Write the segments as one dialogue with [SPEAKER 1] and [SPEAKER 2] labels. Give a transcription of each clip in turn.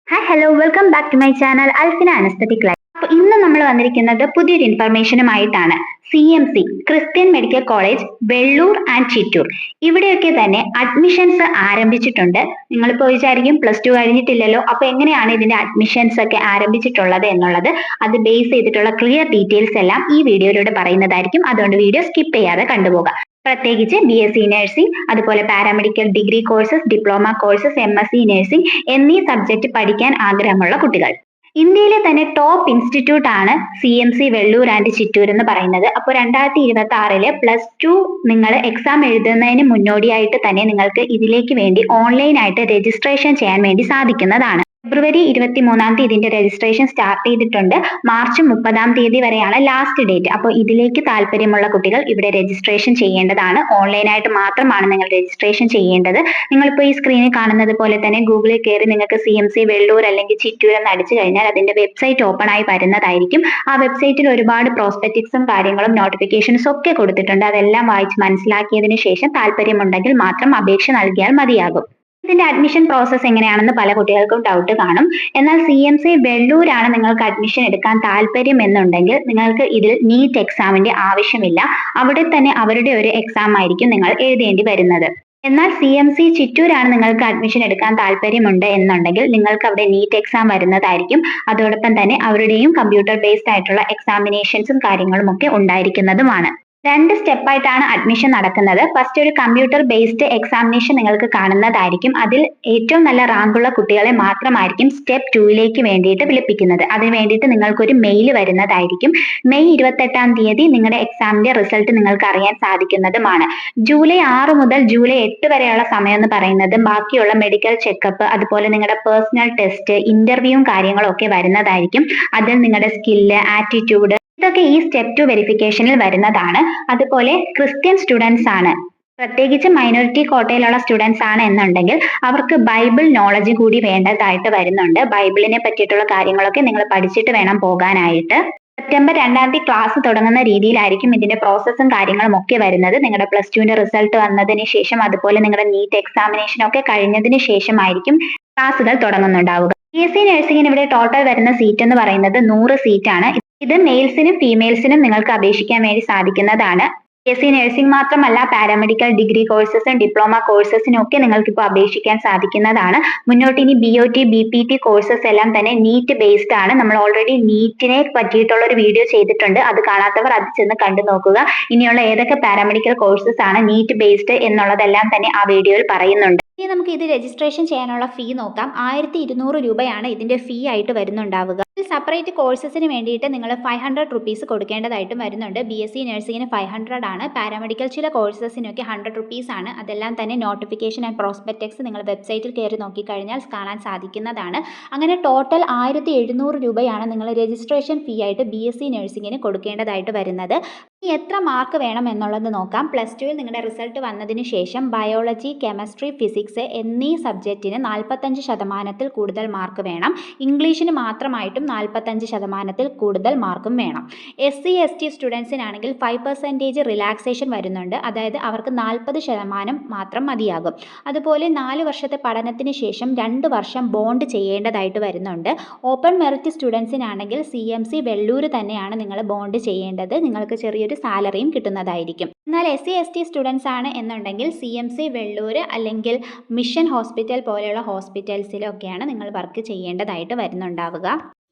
[SPEAKER 1] Hi hello welcome back to my channel Alfina anaesthetic life. അപ്പോൾ ഇന്ന് നമ്മൾ വന്നിരിക്കുന്നത് പുതിയൊരു ഇൻഫർമേഷനുമായിട്ടാണ്. CMC Christian medical college Vellore and Chittoor ഇവിടെയൊക്കെ തന്നെ അഡ്മിഷൻസ് ആരംഭിച്ചിട്ടുണ്ട്. നിങ്ങളിപ്പോൾ വിചാരിക്കും +2 കഴിഞ്ഞിട്ടില്ലല്ലോ, അപ്പൊ എങ്ങനെയാണ് ഇതിന്റെ അഡ്മിഷൻസ് ഒക്കെ ആരംഭിച്ചിട്ടുള്ളത് എന്നുള്ളത് അത് ബേസ് ചെയ്തിട്ടുള്ള ക്ലിയർ ഡീറ്റെയിൽസ് എല്ലാം ഈ വീഡിയോയിലൂടെ പറയുന്നതായിരിക്കും. അതുകൊണ്ട് വീഡിയോ സ്കിപ്പ് ചെയ്യാതെ കണ്ടുപോകാം. പ്രത്യേകിച്ച് BSc നഴ്സിംഗ്, അതുപോലെ paramedical degree courses, diploma courses, MSc nursing എന്നീ സബ്ജക്ട് പഠിക്കാൻ ആഗ്രഹമുള്ള കുട്ടികൾ. ഇന്ത്യയിലെ തന്നെ ടോപ്പ് ഇൻസ്റ്റിറ്റ്യൂട്ട് ആണ് CMC വെള്ളൂർ ആൻഡ് ചിറ്റൂർ എന്ന് പറയുന്നത്. അപ്പോൾ 2026 +2 നിങ്ങൾ എക്സാം എഴുതുന്നതിന് മുന്നോടിയായിട്ട് തന്നെ നിങ്ങൾക്ക് ഇതിലേക്ക് വേണ്ടി ഓൺലൈനായിട്ട് രജിസ്ട്രേഷൻ ചെയ്യാൻ വേണ്ടി സാധിക്കുന്നതാണ്. ഫെബ്രുവരി 23 ഇതിന്റെ രജിസ്ട്രേഷൻ സ്റ്റാർട്ട് ചെയ്തിട്ടുണ്ട്. മാർച്ച് 30 വരെയാണ് ലാസ്റ്റ് ഡേറ്റ്. അപ്പോൾ ഇതിലേക്ക് താല്പര്യമുള്ള കുട്ടികൾ ഇവിടെ രജിസ്ട്രേഷൻ ചെയ്യേണ്ടതാണ്. ഓൺലൈനായിട്ട് മാത്രമാണ് നിങ്ങൾ രജിസ്ട്രേഷൻ ചെയ്യേണ്ടത്. നിങ്ങളിപ്പോൾ ഈ സ്ക്രീനിൽ കാണുന്നത് പോലെ തന്നെ ഗൂഗിളിൽ കയറി നിങ്ങൾക്ക് CMC വെള്ളൂർ അല്ലെങ്കിൽ ചിറ്റൂർ എന്ന് അടിച്ചു കഴിഞ്ഞാൽ അതിന്റെ വെബ്സൈറ്റ് ഓപ്പൺ ആയി വരുന്നതായിരിക്കും. ആ വെബ്സൈറ്റിൽ ഒരുപാട് പ്രോസ്പെക്ടിക്സും കാര്യങ്ങളും നോട്ടിഫിക്കേഷൻസും ഒക്കെ കൊടുത്തിട്ടുണ്ട്. അതെല്ലാം വായിച്ച് മനസ്സിലാക്കിയതിനു ശേഷം താല്പര്യമുണ്ടെങ്കിൽ മാത്രം അപേക്ഷ നൽകിയാൽ മതിയാകും. ഇതിന്റെ അഡ്മിഷൻ പ്രോസസ് എങ്ങനെയാണെന്ന് പല കുട്ടികൾക്കും ഡൗട്ട് കാണും. എന്നാൽ CMC വെള്ളൂരാണ് നിങ്ങൾക്ക് അഡ്മിഷൻ എടുക്കാൻ താല്പര്യം എന്നുണ്ടെങ്കിൽ നിങ്ങൾക്ക് ഇതിൽ നീറ്റ് എക്സാമിന്റെ ആവശ്യമില്ല. അവിടെ തന്നെ അവരുടെ ഒരു എക്സാം ആയിരിക്കും നിങ്ങൾ എഴുതേണ്ടി വരുന്നത്. എന്നാൽ CMC ചിറ്റൂരാണ് നിങ്ങൾക്ക് അഡ്മിഷൻ എടുക്കാൻ താല്പര്യമുണ്ട് എന്നുണ്ടെങ്കിൽ നിങ്ങൾക്ക് അവിടെ നീറ്റ് എക്സാം വരുന്നതായിരിക്കും. അതോടൊപ്പം തന്നെ അവരുടെയും കമ്പ്യൂട്ടർ ബേസ്ഡ് ആയിട്ടുള്ള എക്സാമിനേഷൻസും കാര്യങ്ങളും ഒക്കെ ഉണ്ടായിരിക്കുന്നതുമാണ്. 2 സ്റ്റെപ്പായിട്ടാണ് അഡ്മിഷൻ നടക്കുന്നത്. ഫസ്റ്റ് ഒരു കമ്പ്യൂട്ടർ ബേസ്ഡ് എക്സാമിനേഷൻ നിങ്ങൾക്ക് കാണുന്നതായിരിക്കും. അതിൽ ഏറ്റവും നല്ല റാങ്കുള്ള കുട്ടികളെ മാത്രമായിരിക്കും സ്റ്റെപ്പ് 2ലേക്ക് വേണ്ടിയിട്ട് വിളിപ്പിക്കുന്നത്. അതിന് വേണ്ടിയിട്ട് നിങ്ങൾക്കൊരു മെയിൽ വരുന്നതായിരിക്കും. മെയ് 28 നിങ്ങളുടെ എക്സാമിന്റെ റിസൾട്ട് നിങ്ങൾക്ക് അറിയാൻ സാധിക്കുന്നതുമാണ്. ജൂലൈ 6 മുതൽ ജൂലൈ 8 വരെയുള്ള സമയം എന്ന് പറയുന്നത് ബാക്കിയുള്ള മെഡിക്കൽ ചെക്കപ്പ്, അതുപോലെ നിങ്ങളുടെ പേഴ്സണൽ ടെസ്റ്റ്, ഇന്റർവ്യൂവും കാര്യങ്ങളും ഒക്കെ വരുന്നതായിരിക്കും. അതിൽ നിങ്ങളുടെ സ്കില്ല്, ആറ്റിറ്റ്യൂഡ് ഇതൊക്കെ ഈ സ്റ്റെപ്പ് 2 വെരിഫിക്കേഷനിൽ വരുന്നതാണ്. അതുപോലെ ക്രിസ്ത്യൻ സ്റ്റുഡൻസ് ആണ്, പ്രത്യേകിച്ച് മൈനോറിറ്റി കോട്ടയിലുള്ള സ്റ്റുഡൻസ് ആണ് എന്നുണ്ടെങ്കിൽ അവർക്ക് ബൈബിൾ നോളജ് കൂടി വേണ്ടതായിട്ട് വരുന്നുണ്ട്. ബൈബിളിനെ പറ്റിയിട്ടുള്ള കാര്യങ്ങളൊക്കെ നിങ്ങൾ പഠിച്ചിട്ട് വേണം പോകാനായിട്ട്. സെപ്റ്റംബർ 2 ക്ലാസ് തുടങ്ങുന്ന രീതിയിലായിരിക്കും ഇതിന്റെ പ്രോസസ്സും കാര്യങ്ങളും ഒക്കെ വരുന്നത്. നിങ്ങളുടെ +2ന്റെ റിസൾട്ട് വന്നതിന് ശേഷം, അതുപോലെ നിങ്ങളുടെ നീറ്റ് എക്സാമിനേഷൻ ഒക്കെ കഴിഞ്ഞതിന് ശേഷമായിരിക്കും ക്ലാസ്സുകൾ തുടങ്ങുന്നുണ്ടാവുക. BSc നഴ്സിംഗിന് ഇവിടെ ടോട്ടൽ വരുന്ന സീറ്റ് എന്ന് പറയുന്നത് 100 സീറ്റാണ്. ഇത് മെയിൽസിനും ഫീമെയിൽസിനും നിങ്ങൾക്ക് അപേക്ഷിക്കാൻ വേണ്ടി സാധിക്കുന്നതാണ്. BSc നഴ്സിംഗ് മാത്രമല്ല, പാരാമെഡിക്കൽ ഡിഗ്രി കോഴ്സസും ഡിപ്ലോമ കോഴ്സസിനും ഒക്കെ നിങ്ങൾക്ക് ഇപ്പോൾ അപേക്ഷിക്കാൻ സാധിക്കുന്നതാണ്. മുന്നോട്ട് ഇനി BOT BPT കോഴ്സസ് എല്ലാം തന്നെ നീറ്റ് ബേസ്ഡ് ആണ്. നമ്മൾ ഓൾറെഡി നീറ്റിനെ പറ്റിയിട്ടുള്ള ഒരു വീഡിയോ ചെയ്തിട്ടുണ്ട്. അത് കാണാത്തവർ അത് ചെന്ന് കണ്ടു നോക്കുക. ഇനിയുള്ള ഏതൊക്കെ പാരാമെഡിക്കൽ കോഴ്സസ് ആണ് നീറ്റ് ബേസ്ഡ് എന്നുള്ളതെല്ലാം തന്നെ ആ വീഡിയോയിൽ പറയുന്നുണ്ട്. ഇനി നമുക്ക് ഇത് രജിസ്ട്രേഷൻ ചെയ്യാനുള്ള ഫീ നോക്കാം. 1200 രൂപയാണ് ഇതിന്റെ ഫീ ആയിട്ട് വരുന്നുണ്ടാവുക. സെപ്പറേറ്റ് കോഴ്സസിന് വേണ്ടിയിട്ട് നിങ്ങൾ 500 റുപ്പീസ് കൊടുക്കേണ്ടതായിട്ടും വരുന്നുണ്ട്. BSc നഴ്സിംഗിന് 500 ആണ്. പാരാമെഡിക്കൽ ചില കോഴ്സസിനൊക്കെ 100 റുപ്പീസ് ആണ്. അതെല്ലാം തന്നെ നോട്ടിഫിക്കേഷൻ ആൻഡ് പ്രോസ്പെക്ടക്സ് നിങ്ങൾ വെബ്സൈറ്റിൽ കയറി നോക്കിക്കഴിഞ്ഞാൽ കാണാൻ സാധിക്കുന്നതാണ്. അങ്ങനെ ടോട്ടൽ 1700 രൂപയാണ് നിങ്ങൾ രജിസ്ട്രേഷൻ ഫീ ആയിട്ട് BSc നഴ്സിംഗിന് കൊടുക്കേണ്ടതായിട്ട് വരുന്നത്. ഇനി എത്ര മാർക്ക് വേണം എന്നുള്ളത് നോക്കാം. +2ൽ നിങ്ങളുടെ റിസൾട്ട് വന്നതിന് ശേഷം ബയോളജി, കെമിസ്ട്രി, ഫിസിക്സ് എന്നീ സബ്ജക്റ്റിന് 45% കൂടുതൽ മാർക്ക് വേണം. ഇംഗ്ലീഷിന് മാത്രമായിട്ടും 45% കൂടുതൽ മാർക്കും വേണം. SC ST സ്റ്റുഡൻസിനാണെങ്കിൽ 5% റിലാക്സേഷൻ വരുന്നുണ്ട്. അതായത് അവർക്ക് 40% മാത്രം മതിയാകും. അതുപോലെ 4 വർഷത്തെ പഠനത്തിന് ശേഷം 2 വർഷം ബോണ്ട് ചെയ്യേണ്ടതായിട്ട് വരുന്നുണ്ട്. ഓപ്പൺ മെറിറ്റ് സ്റ്റുഡൻസിനാണെങ്കിൽ CMC വെള്ളൂർ തന്നെയാണ് നിങ്ങൾ ബോണ്ട് ചെയ്യേണ്ടത്. നിങ്ങൾക്ക് ചെറിയൊരു സാലറിയും കിട്ടുന്നതായിരിക്കും. എന്നാൽ SC ST സ്റ്റുഡൻസ് ആണ് എന്നുണ്ടെങ്കിൽ CMC വെള്ളൂർ അല്ലെങ്കിൽ മിഷൻ ഹോസ്പിറ്റൽ പോലെയുള്ള ഹോസ്പിറ്റൽസിലൊക്കെയാണ് നിങ്ങൾ വർക്ക് ചെയ്യേണ്ടതായിട്ട് വരുന്നുണ്ടാവുക.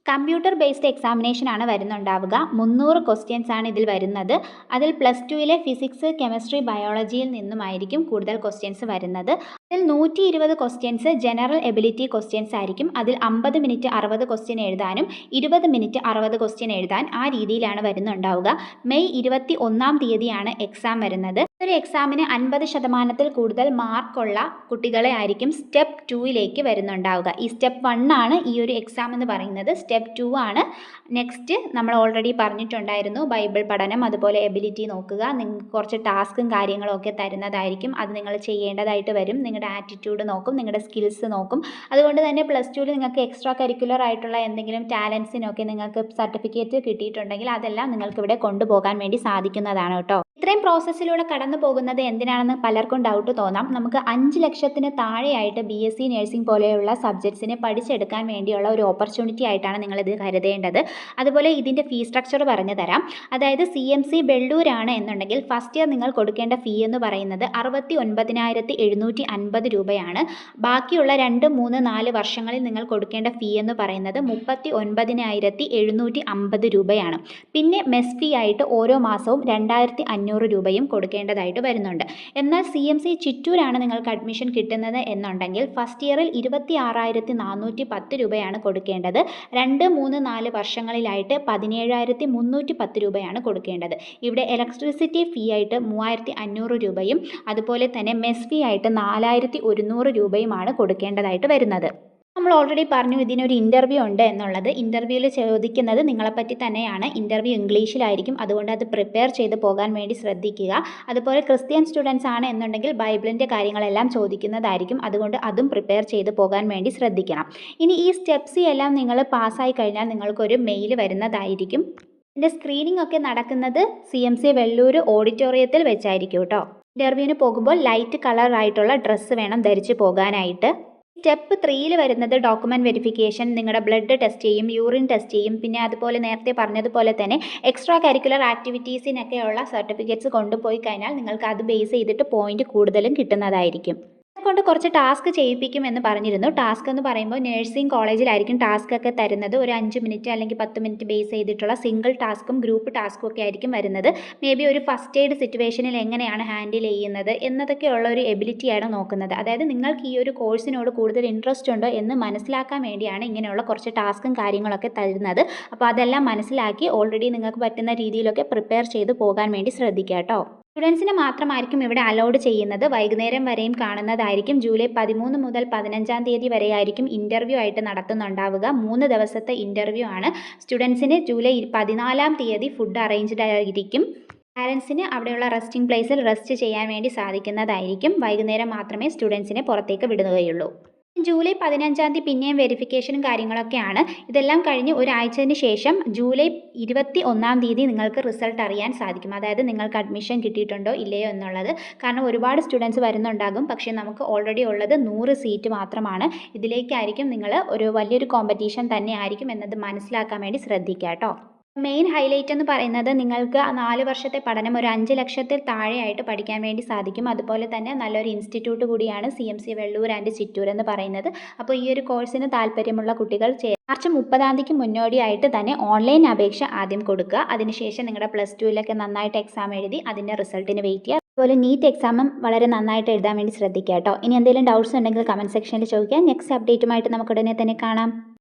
[SPEAKER 1] കമ്പ്യൂട്ടർ ബേസ്ഡ് എക്സാമിനേഷൻ ആണ് വരുന്നുണ്ടാവുക. 300 ക്വസ്റ്റ്യൻസ് ആണ് ഇതിൽ വരുന്നത്. അതിൽ +2ലെ ഫിസിക്സ്, കെമിസ്ട്രി, ബയോളജിയിൽ നിന്നുമായിരിക്കും കൂടുതൽ ക്വസ്റ്റ്യൻസ് വരുന്നത്. അതിൽ 120 ക്വസ്റ്റ്യൻസ് ജനറൽ എബിലിറ്റി ക്വസ്റ്റ്യൻസ് ആയിരിക്കും. അതിൽ 50 മിനിറ്റ് 60 ക്വസ്റ്റ്യൻ എഴുതാനും 20 മിനിറ്റ് 60 ക്വസ്റ്റ്യൻ എഴുതാൻ ആ രീതിയിലാണ് വരുന്നുണ്ടാവുക. മെയ് 21 എക്സാം വരുന്നത്. ഒരു എക്സാമിന് 50%-ൽ കൂടുതൽ മാർക്കുള്ള കുട്ടികളെ ആയിരിക്കും സ്റ്റെപ്പ് 2ലേക്ക് വരുന്നുണ്ടാവുക. ഈ സ്റ്റെപ്പ് 1 ആണ് ഈ ഒരു എക്സാം എന്ന് പറയുന്നത്. സ്റ്റെപ്പ് 2 ആണ് നെക്സ്റ്റ്. നമ്മൾ ഓൾറെഡി പറഞ്ഞിട്ടുണ്ടായിരുന്നു ബൈബിൾ പഠനം, അതുപോലെ എബിലിറ്റി നോക്കുക. നിങ്ങൾക്ക് കുറച്ച് ടാസ്കും കാര്യങ്ങളും ഒക്കെ തരുന്നതായിരിക്കും. അത് നിങ്ങൾ ചെയ്യേണ്ടതായിട്ട് വരും. നിങ്ങളുടെ ആറ്റിറ്റ്യൂഡ് നോക്കും, നിങ്ങളുടെ സ്കിൽസ് നോക്കും. അതുകൊണ്ട് തന്നെ +2ൽ നിങ്ങൾക്ക് എക്സ്ട്രാ കരിക്കുലർ ആയിട്ടുള്ള എന്തെങ്കിലും ടാലൻസിനൊക്കെ നിങ്ങൾക്ക് സർട്ടിഫിക്കറ്റ് കിട്ടിയിട്ടുണ്ടെങ്കിൽ അതെല്ലാം നിങ്ങൾക്ക് ഇവിടെ കൊണ്ടുപോകാൻ വേണ്ടി സാധിക്കുന്നതാണ് കേട്ടോ. ഇത്രയും പ്രോസസ്സിലൂടെ കടന്നു പോകുന്നത് എന്തിനാണെന്ന് പലർക്കും ഡൗട്ട് തോന്നാം. നമുക്ക് 5 ലക്ഷത്തിന് താഴെയായിട്ട് BSc നഴ്സിംഗ് പോലെയുള്ള സബ്ജക്ട്സിനെ പഠിച്ചെടുക്കാൻ വേണ്ടിയുള്ള ഒരു ഓപ്പർച്യൂണിറ്റി ആയിട്ടാണ് നിങ്ങളിത് കരുതേണ്ടത്. അതുപോലെ ഇതിൻ്റെ ഫീസ് സ്ട്രക്ചർ പറഞ്ഞു തരാം. അതായത് CMC വെള്ളൂരാണ് എന്നുണ്ടെങ്കിൽ ഫസ്റ്റ് ഇയർ നിങ്ങൾ കൊടുക്കേണ്ട ഫീ എന്ന് പറയുന്നത് 69,750 രൂപയാണ്. ബാക്കിയുള്ള 2, 3, 4 വർഷങ്ങളിൽ നിങ്ങൾ കൊടുക്കേണ്ട ഫീ എന്ന് പറയുന്നത് 39,750 രൂപയാണ്. പിന്നെ മെസ് ഫീ ആയിട്ട് ഓരോ മാസവും 2,500 രൂപയും കൊടുക്കേണ്ടതായിട്ട് വരുന്നുണ്ട്. എന്നാൽ CMC ചിറ്റൂരാണ് നിങ്ങൾക്ക് അഡ്മിഷൻ കിട്ടുന്നത് എന്നുണ്ടെങ്കിൽ ഫസ്റ്റ് ഇയറിൽ 26,410 രൂപയാണ് കൊടുക്കേണ്ടത്. 2, 3, 4 വർഷങ്ങളിലായിട്ട് 17,310 രൂപയാണ് കൊടുക്കേണ്ടത്. ഇവിടെ ഇലക്ട്രിസിറ്റി ഫീ ആയിട്ട് 3,500 രൂപയും അതുപോലെ തന്നെ മെസ് ഫീ ആയിട്ട് 4,100 രൂപയുമാണ് കൊടുക്കേണ്ടതായിട്ട് വരുന്നത്. നമ്മൾ ഓൾറെഡി പറഞ്ഞു ഇതിനൊരു ഇൻ്റർവ്യൂ ഉണ്ട് എന്നുള്ളത്. ഇൻ്റർവ്യൂവിൽ ചോദിക്കുന്നത് നിങ്ങളെപ്പറ്റി തന്നെയാണ്. ഇൻ്റർവ്യൂ ഇംഗ്ലീഷിലായിരിക്കും. അതുകൊണ്ട് അത് പ്രിപ്പയർ ചെയ്ത് പോകാൻ വേണ്ടി ശ്രദ്ധിക്കുക. അതുപോലെ ക്രിസ്ത്യൻ സ്റ്റുഡൻസ് ആണ് എന്നുണ്ടെങ്കിൽ ബൈബിളിൻ്റെ കാര്യങ്ങളെല്ലാം ചോദിക്കുന്നതായിരിക്കും. അതുകൊണ്ട് അതും പ്രിപ്പയർ ചെയ്ത് പോകാൻ വേണ്ടി ശ്രദ്ധിക്കണം. ഇനി ഈ സ്റ്റെപ്സ് എല്ലാം നിങ്ങൾ പാസ്സായി കഴിഞ്ഞാൽ നിങ്ങൾക്കൊരു മെയിൽ വരുന്നതായിരിക്കും. ഇതിൻ്റെ സ്ക്രീനിങ് ഒക്കെ നടക്കുന്നത് CMC വെള്ളൂർ ഓഡിറ്റോറിയത്തിൽ വെച്ചായിരിക്കും കേട്ടോ. ഇൻ്റർവ്യൂവിന് പോകുമ്പോൾ ലൈറ്റ് കളർ ആയിട്ടുള്ള ഡ്രസ്സ് വേണം ധരിച്ച് പോകാനായിട്ട്. സ്റ്റെപ്പ് 3യിൽ വരുന്നത് ഡോക്യുമെൻറ്റ് വെരിഫിക്കേഷൻ, നിങ്ങളുടെ ബ്ലഡ് ടെസ്റ്റ് ചെയ്യും, യൂറിൻ ടെസ്റ്റ് ചെയ്യും. പിന്നെ അതുപോലെ നേരത്തെ പറഞ്ഞതുപോലെ തന്നെ എക്സ്ട്രാ കരിക്കുലർ ആക്ടിവിറ്റീസിനൊക്കെയുള്ള സർട്ടിഫിക്കറ്റ്സ് കൊണ്ടുപോയി കഴിഞ്ഞാൽ നിങ്ങൾക്ക് അത് ബേസ് ചെയ്തിട്ട് പോയിന്റ് കൂടുതലും കിട്ടുന്നതായിരിക്കും. കൊണ്ട് കുറച്ച് ടാസ്ക് ചെയ്യിപ്പിക്കും എന്ന് പറഞ്ഞിരുന്നു. ടാസ്ക് എന്ന് പറയുമ്പോൾ നഴ്സിംഗ് കോളേജിലായിരിക്കും ടാസ്ക് ഒക്കെ തരുന്നത്. ഒരു 5 മിനിറ്റ് അല്ലെങ്കിൽ 10 മിനിറ്റ് ബേസ് ചെയ്തിട്ടുള്ള സിംഗിൾ ടാസ്കും ഗ്രൂപ്പ് ടാസ്കും ഒക്കെ ആയിരിക്കും വരുന്നത്. മേ ബി ഒരു ഫസ്റ്റ് എയ്ഡ് സിറ്റുവേഷനിൽ എങ്ങനെയാണ് ഹാൻഡിൽ ചെയ്യുന്നത് എന്നതൊക്കെയുള്ള ഒരു എബിലിറ്റിയാണ് നോക്കുന്നത്. അതായത് നിങ്ങൾക്ക് ഈ ഒരു കോഴ്സിനോട് കൂടുതൽ ഇൻട്രസ്റ്റ് ഉണ്ടോ എന്ന് മനസ്സിലാക്കാൻ വേണ്ടിയാണ് ഇങ്ങനെയുള്ള കുറച്ച് ടാസ്കും കാര്യങ്ങളൊക്കെ തരുന്നത്. അപ്പോൾ അതെല്ലാം മനസ്സിലാക്കി ഓൾറെഡി നിങ്ങൾക്ക് പറ്റുന്ന രീതിയിലൊക്കെ പ്രിപ്പയർ ചെയ്ത് പോകാൻ വേണ്ടി ശ്രദ്ധിക്കുക കേട്ടോ. സ്റ്റുഡൻസിനെ മാത്രമായിരിക്കും ഇവിടെ അലൗഡ് ചെയ്യുന്നത്. വൈകുന്നേരം വരെയും കാണുന്നതായിരിക്കും. ജൂലൈ 13 മുതൽ 15 തീയതി വരെയായിരിക്കും ഇൻ്റർവ്യൂ ആയിട്ട് നടത്തുന്നുണ്ടാവുക. 3 ദിവസത്തെ ഇൻ്റർവ്യൂ ആണ്. സ്റ്റുഡൻസിന് ജൂലൈ 14 തീയതി ഫുഡ് അറേഞ്ച്ഡ് ആയിരിക്കും. പാരൻസിന് അവിടെയുള്ള റെസ്റ്റിംഗ് പ്ലേസിൽ റെസ്റ്റ് ചെയ്യാൻ വേണ്ടി സാധിക്കുന്നതായിരിക്കും. വൈകുന്നേരം മാത്രമേ സ്റ്റുഡൻസിനെ പുറത്തേക്ക് വിടുകയുള്ളൂ. ജൂലൈ 15 തീയതി പിന്നെയും വെരിഫിക്കേഷനും കാര്യങ്ങളൊക്കെയാണ്. ഇതെല്ലാം കഴിഞ്ഞ് ഒരാഴ്ചത്തിന് ശേഷം ജൂലൈ 21 തീയതി നിങ്ങൾക്ക് റിസൾട്ട് അറിയാൻ സാധിക്കും. അതായത് നിങ്ങൾക്ക് അഡ്മിഷൻ കിട്ടിയിട്ടുണ്ടോ ഇല്ലയോ എന്നുള്ളത്. കാരണം ഒരുപാട് സ്റ്റുഡൻസ് വരുന്നുണ്ടാകും. പക്ഷേ നമുക്ക് ഓൾറെഡി ഉള്ളത് 100 സീറ്റ് മാത്രമാണ്. ഇതിലേക്കായിരിക്കും നിങ്ങൾ ഒരു വലിയൊരു കോമ്പറ്റീഷൻ തന്നെ ആയിരിക്കും എന്നത് മനസ്സിലാക്കാൻ വേണ്ടി ശ്രദ്ധിക്കുക കേട്ടോ. മെയിൻ ഹൈലൈറ്റ് എന്ന് പറയുന്നത് നിങ്ങൾക്ക് 4 വർഷത്തെ പഠനം ഒരു 5 ലക്ഷത്തിൽ താഴെയായിട്ട് പഠിക്കാൻ വേണ്ടി സാധിക്കും. അതുപോലെ തന്നെ നല്ലൊരു ഇൻസ്റ്റിറ്റ്യൂട്ട് കൂടിയാണ് CMC വെള്ളൂർ ആൻഡ് ചിറ്റൂർ എന്ന് പറയുന്നത്. അപ്പോൾ ഈ ഒരു കോഴ്സിന് താല്പര്യമുള്ള കുട്ടികൾ മാർച്ച് 30 തീയതിക്ക് മുന്നോടിയായിട്ട് തന്നെ ഓൺലൈൻ അപേക്ഷ ആദ്യം കൊടുക്കുക. അതിനുശേഷം നിങ്ങളുടെ +2 നന്നായിട്ട് എക്സാം എഴുതി അതിൻ്റെ റിസൾട്ടിന് വെയിറ്റ് ചെയ്യുക. അതുപോലെ നീറ്റ് എക്സാമും വളരെ നന്നായിട്ട് എഴുതാൻ വേണ്ടി ശ്രദ്ധിക്കുക കേട്ടോ. ഇനി എന്തെങ്കിലും ഡൗട്ട്സ് ഉണ്ടെങ്കിൽ കമൻറ്റ് സെക്ഷനിൽ ചോദിക്കുക. നെക്സ്റ്റ് അപ്ഡേറ്റുമായിട്ട് നമുക്ക് ഉടനെ തന്നെ കാണാം.